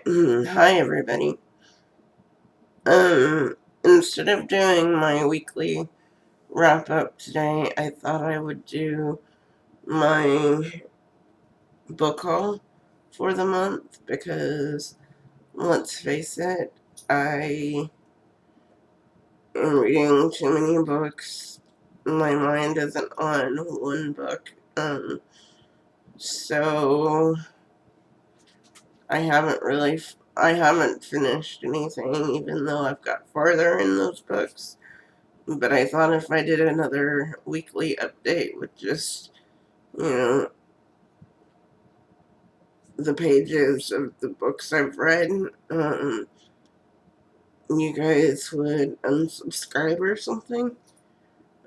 Hi everybody. Instead of doing my weekly wrap up today, I thought I would do my book haul for the month because, let's face it, I am reading too many books. My mind isn't on one book. So I haven't finished anything, even though I've got farther in those books. But I thought if I did another weekly update with just, you know, the pages of the books I've read, you guys would unsubscribe or something.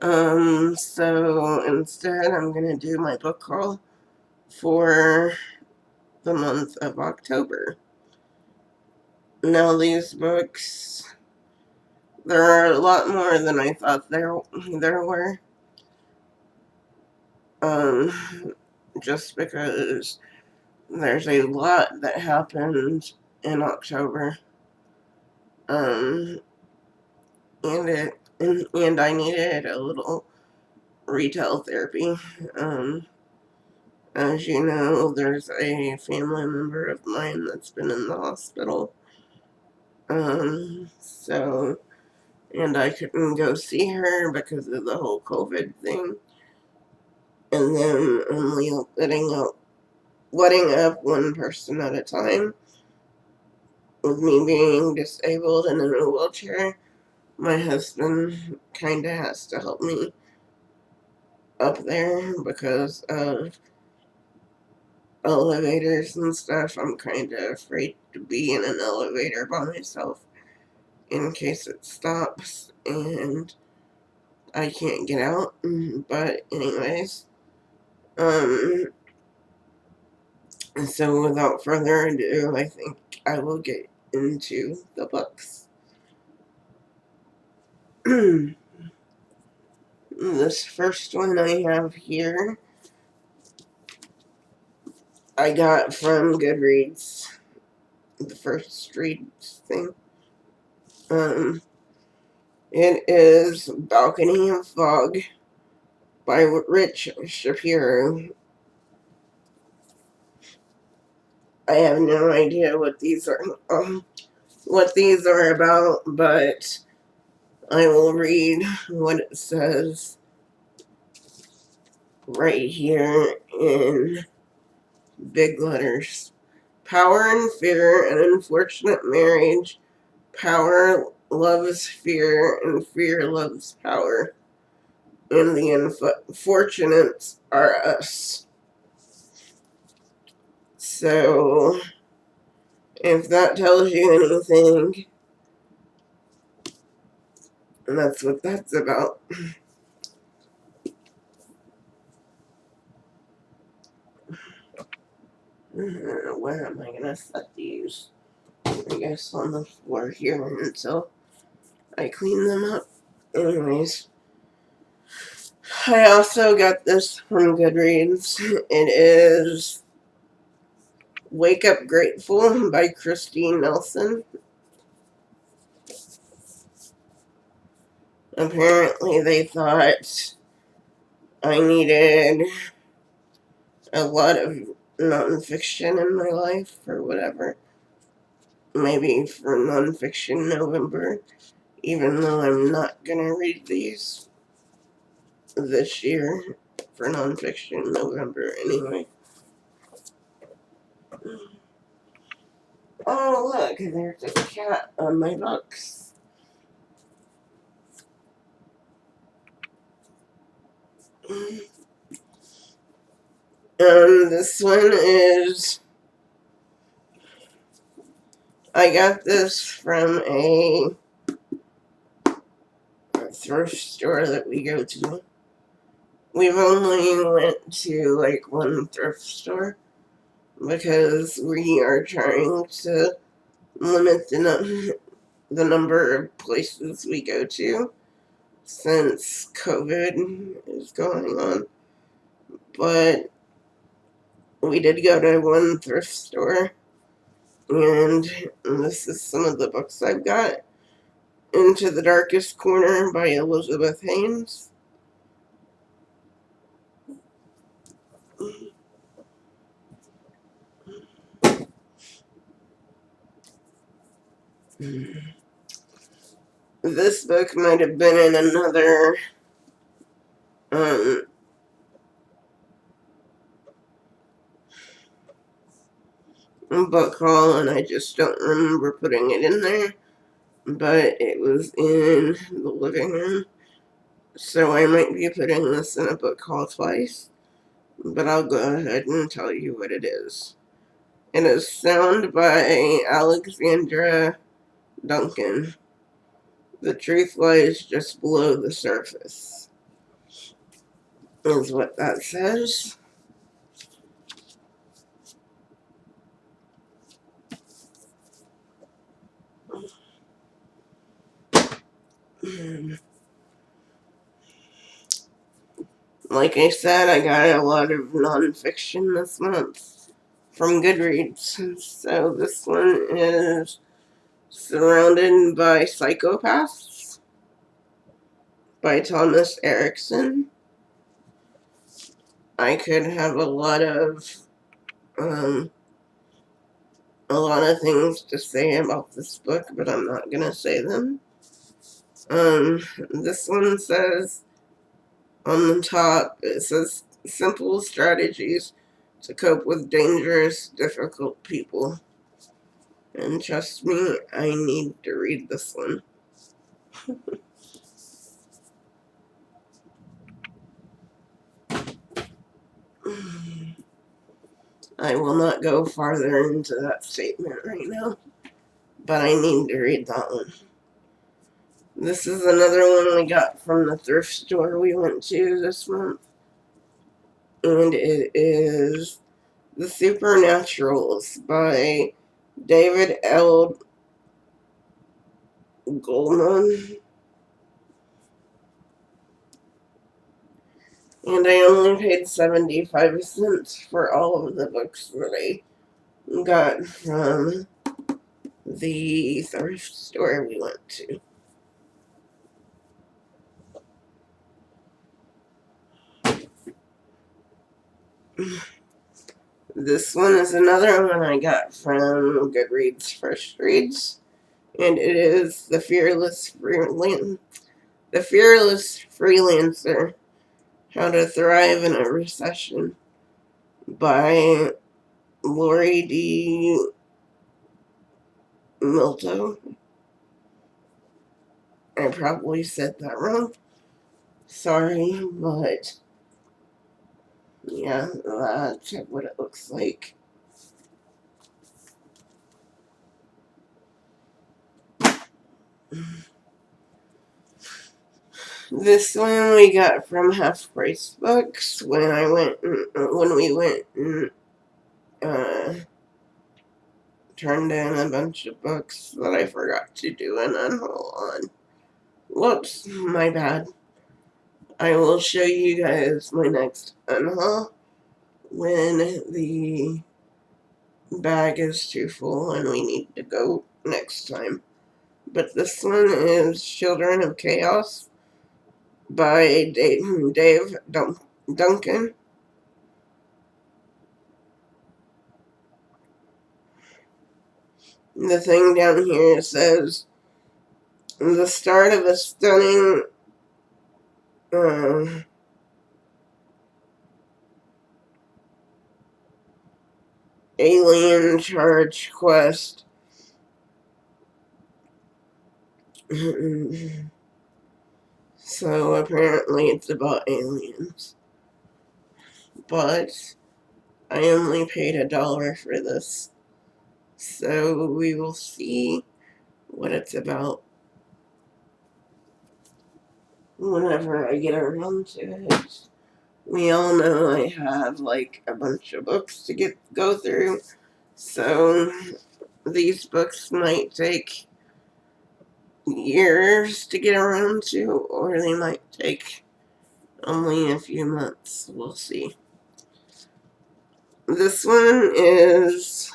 So instead, I'm gonna do my book haul for the month of October. Now, these books, there are a lot more than I thought there were. Um, just because there's a lot that happened in October. Um, and I needed a little retail therapy. Um, as you know, there's a family member of mine that's been in the hospital. So, and I couldn't go see her because of the whole COVID thing. And then only letting up one person at a time, with me being disabled and in a wheelchair. My husband kind of has to help me up there because of elevators and stuff. I'm kind of afraid to be in an elevator by myself in case it stops and I can't get out. But anyways, um, so without further ado, I think I will get into the books. This first one I have here, I got from Goodreads, the first read thing. It is Balcony of Fog by Rich Shapiro. I have no idea what these are about, but I will read what it says right here in big letters. Power and fear, an unfortunate marriage. Power loves fear, and fear loves power. And the unfortunates are us. So, if that tells you anything, that's what that's about. Where am I gonna set these? I guess on the floor here until I clean them up. Anyways, I also got this from Goodreads. It is Wake Up Grateful by Christine Nelson. Apparently, they thought I needed a lot of nonfiction in my life or whatever. Maybe for Nonfiction November, even though I'm not gonna read these this year for Nonfiction November anyway. Oh, look, there's a cat on my books. This one is. I got this from a thrift store that we go to. We've only went to like one thrift store because we are trying to limit the number of places we go to since COVID is going on. But we did go to one thrift store And this is some of the books I've got. Into the Darkest Corner by Elizabeth Haynes. This book might have been in another book haul, and I just don't remember putting it in there. But it was in the living room, so I might be putting this in a book haul twice. But I'll go ahead and tell you what it is. It is Sound by Alexandra Duncan. The truth lies just below the surface, is what that says. Like I said, I got a lot of nonfiction this month from Goodreads. So this one is Surrounded by Psychopaths by Thomas Erickson. I could have um, a lot of things to say about this book, but I'm not gonna say them. This one says on the top, it says simple strategies to cope with dangerous, difficult people. And trust me, I need to read this one. I will not go farther into that statement right now, but I need to read that one. This is another one we got from the thrift store we went to this month, and it is The Supernaturals by David L. Goldman. And I only paid 75 cents for all of the books that I got from the thrift store we went to. This one is another one I got from Goodreads First Reads, and it is The Fearless Freelancer, How to Thrive in a Recession by Lori D. Milto. I probably said that wrong. Sorry, but yeah, that's what it looks like. This one we got from Half Price Books when we went and turned in a bunch of books that I forgot to do an unhaul on. Whoops, my bad. I will show you guys my next unhaul when the bag is too full and we need to go next time. But this one is Children of Chaos by Dave Duncan. The thing down here says, the start of a stunning alien charge quest. So apparently it's about aliens. But I only paid $1 for this. So we will see what it's about whenever I get around to it. We all know I have like a bunch of books to go through, so these books might take years to get around to, or they might take only a few months. We'll see. This one is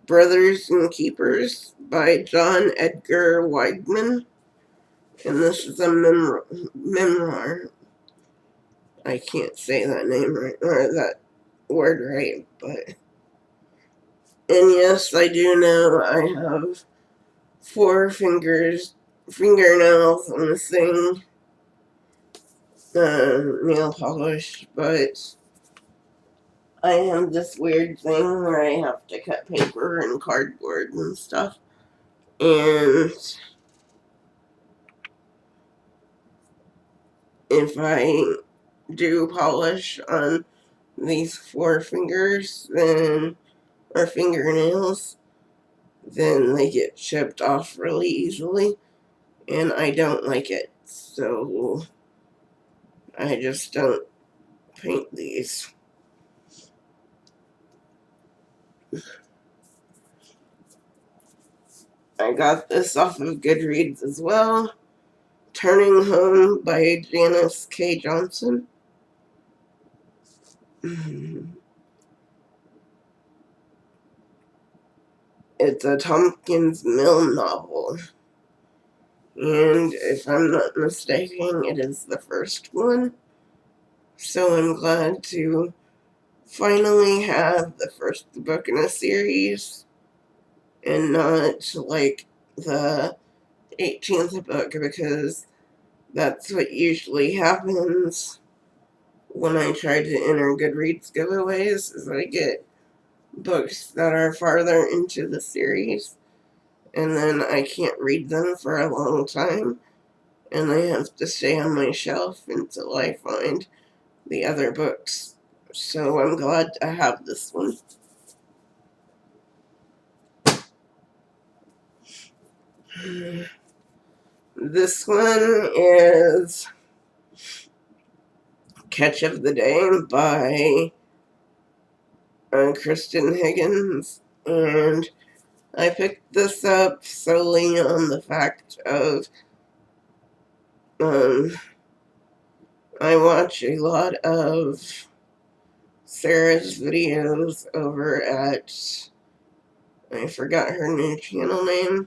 Brothers and Keepers by John Edgar Wideman. And this is a memoir. I can't say that name right, or that word right, but. And yes, I do know I have 4 fingernails on this thing, nail polish, but I have this weird thing where I have to cut paper and cardboard and stuff. And if I do polish on these 4 fingers, then, or fingernails, then they get chipped off really easily, and I don't like it. So I just don't paint these. I got this off of Goodreads as well. Turning Home by Janice K. Johnson. It's a Tompkins Mill novel. And if I'm not mistaken, it is the first one. So I'm glad to finally have the first book in a series and not like the 18th book, because that's what usually happens when I try to enter Goodreads giveaways, is I get books that are farther into the series, and then I can't read them for a long time, and they have to stay on my shelf until I find the other books. So I'm glad to have this one. This one is Catch of the Day by Kristen Higgins, and I picked this up solely on the fact of I watch a lot of Sarah's videos over at, I forgot her new channel name,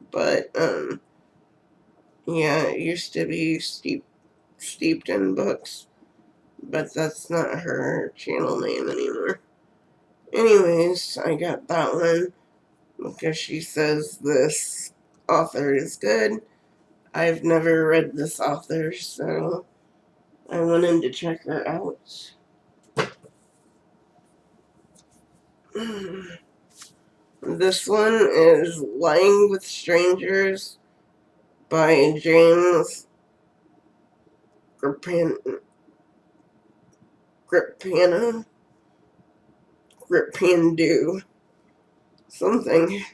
but yeah, it used to be Steeped in Books, but that's not her channel name anymore. Anyways, I got that one because she says this author is good. I've never read this author, so I wanted to check her out. This one is Lying with Strangers by James Gripandu, something.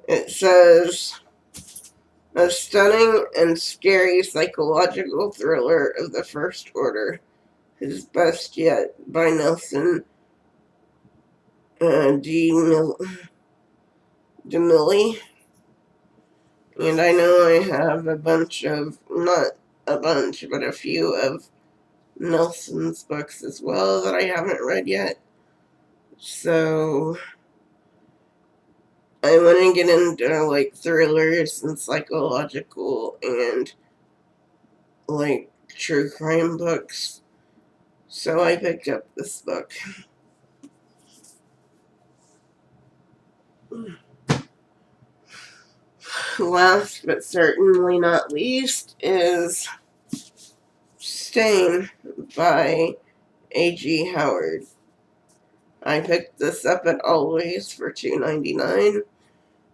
It says, a stunning and scary psychological thriller of the first order. His best yet, by Nelson DeMille. And I know I have a bunch of, not a bunch, but a few of Nelson's books as well that I haven't read yet. So I want to get into like thrillers and psychological and like true crime books. So I picked up this book. Last but certainly not least is Stain by A.G. Howard. I picked this up at Always for $2.99,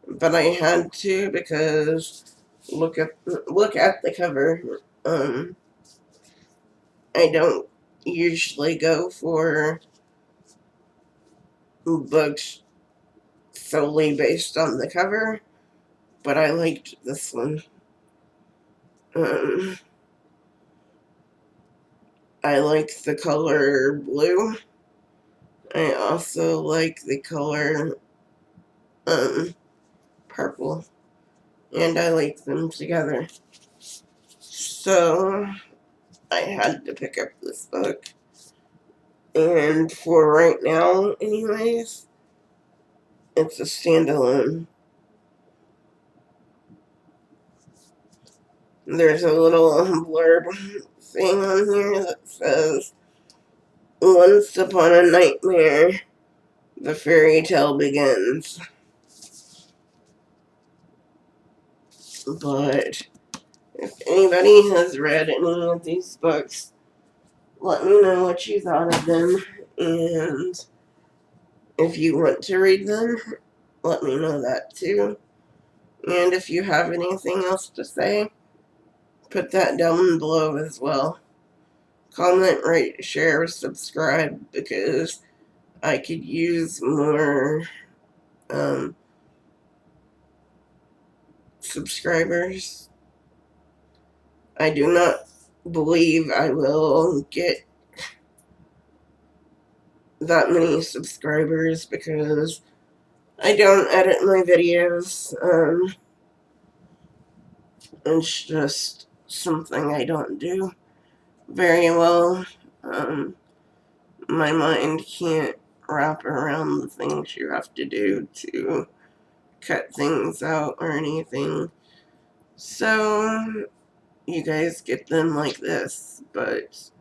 but I had to because look at the cover. I don't usually go for books solely based on the cover, but I liked this one. I like the color blue. I also like the color purple, and I like them together. So I had to pick up this book. And for right now, anyways, it's a standalone. There's a little blurb thing on here that says, "Once upon a nightmare, the fairy tale begins." But if anybody has read any of these books, let me know what you thought of them. And if you want to read them, let me know that too. And if you have anything else to say, put that down below as well. Comment, rate, share, subscribe, because I could use more subscribers. I do not believe I will get that many subscribers because I don't edit my videos. It's just something I don't do very well. My mind can't wrap around the things you have to do to cut things out or anything. So you guys get them like this, but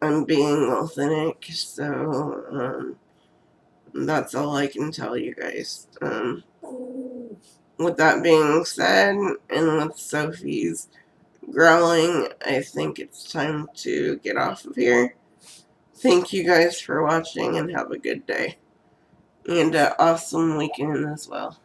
I'm being authentic, so that's all I can tell you guys. With that being said, and with Sophie's growling, I think it's time to get off of here. Thank you guys for watching and have a good day. And an awesome weekend as well.